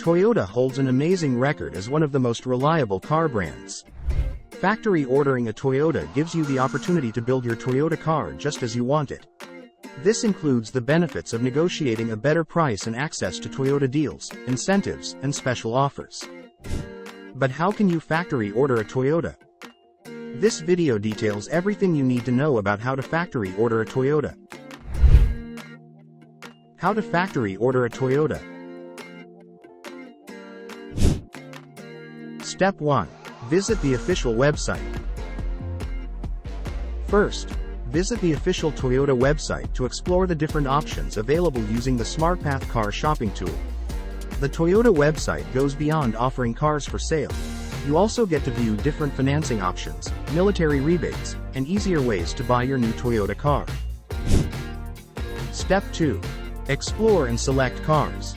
Toyota holds an amazing record as one of the most reliable car brands. Factory ordering a Toyota gives you the opportunity to build your Toyota car just as you want it. This includes the benefits of negotiating a better price and access to Toyota deals, incentives, and special offers. But how can you factory order a Toyota? This video details everything you need to know about how to factory order a Toyota. How to factory order a Toyota. Step 1. Visit the official website. First, visit the official Toyota website to explore the different options available using the SmartPath car shopping tool. The Toyota website goes beyond offering cars for sale. You also get to view different financing options, military rebates, and easier ways to buy your new Toyota car. Step 2. Explore and select cars.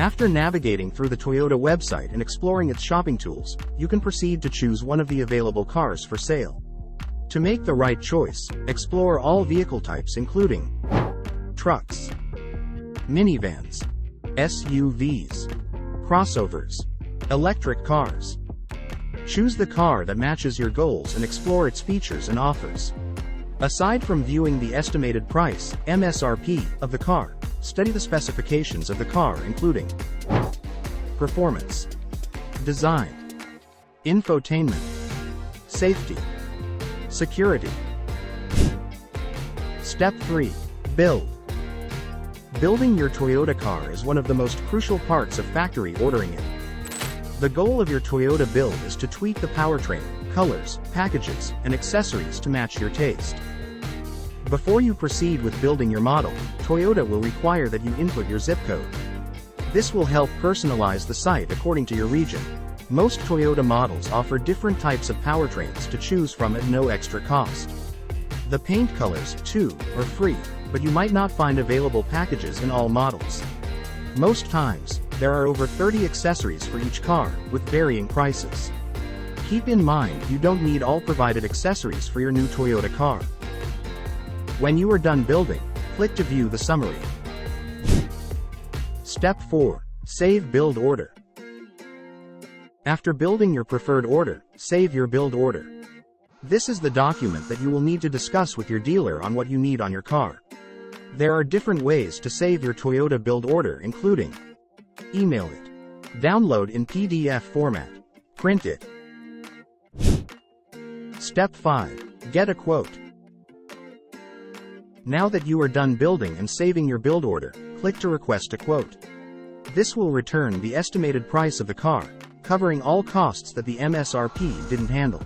After navigating through the Toyota website and exploring its shopping tools, you can proceed to choose one of the available cars for sale. To make the right choice, explore all vehicle types including trucks, minivans, SUVs, crossovers, electric cars. Choose the car that matches your goals and explore its features and offers. Aside from viewing the estimated price, MSRP, of the car, study the specifications of the car including performance, design, infotainment, safety, security. Step 3. Build. Building your Toyota car is one of the most crucial parts of factory ordering it. The goal of your Toyota build is to tweak the powertrain, colors, packages, and accessories to match your taste. Before you proceed with building your model, Toyota will require that you input your zip code. This will help personalize the site according to your region. Most Toyota models offer different types of powertrains to choose from at no extra cost. The paint colors, too, are free, but you might not find available packages in all models. Most times, there are over 30 accessories for each car, with varying prices. Keep in mind you don't need all provided accessories for your new Toyota car. When you are done building, click to view the summary. Step 4. Save build order. After building your preferred order, save your build order. This is the document that you will need to discuss with your dealer on what you need on your car. There are different ways to save your Toyota build order including email it, download in PDF format, print it. Step 5. Get a quote. Now that you are done building and saving your build order, click to request a quote. This will return the estimated price of the car, covering all costs that the MSRP didn't handle.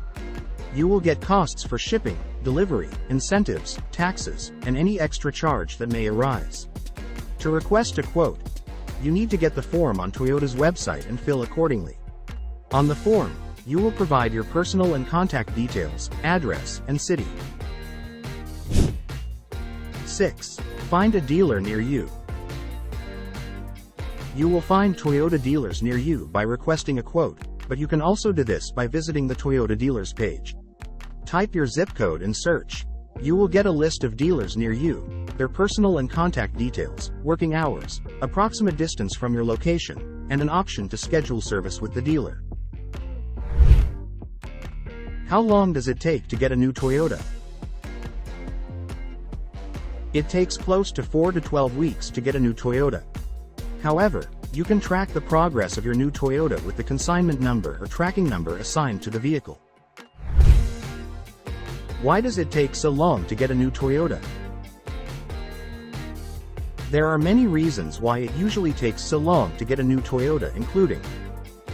You will get costs for shipping, delivery, incentives, taxes, and any extra charge that may arise. To request a quote, you need to get the form on Toyota's website and fill accordingly. On the form, you will provide your personal and contact details, address, and city. 6. Find a dealer near you. You will find Toyota dealers near you by requesting a quote, but you can also do this by visiting the Toyota dealers page. Type your zip code and search. You will get a list of dealers near you, their personal and contact details, working hours, approximate distance from your location, and an option to schedule service with the dealer. How long does it take to get a new Toyota? It takes close to 4 to 12 weeks to get a new Toyota. However, you can track the progress of your new Toyota with the consignment number or tracking number assigned to the vehicle. Why does it take so long to get a new Toyota? There are many reasons why it usually takes so long to get a new Toyota, including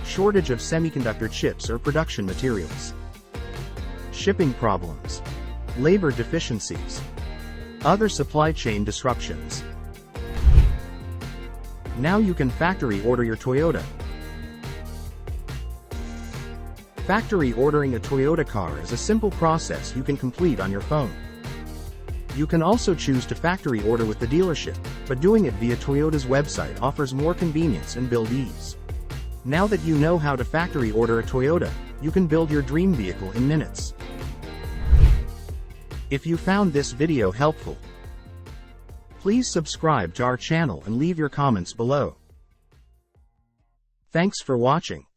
shortage of semiconductor chips or production materials, shipping problems, labor deficiencies, other supply chain disruptions. Now you can factory order your Toyota. Factory ordering a Toyota car is a simple process you can complete on your phone. You can also choose to factory order with the dealership, but doing it via Toyota's website offers more convenience and build ease. Now that you know how to factory order a Toyota, you can build your dream vehicle in minutes. If you found this video helpful, please subscribe to our channel and leave your comments below. Thanks for watching.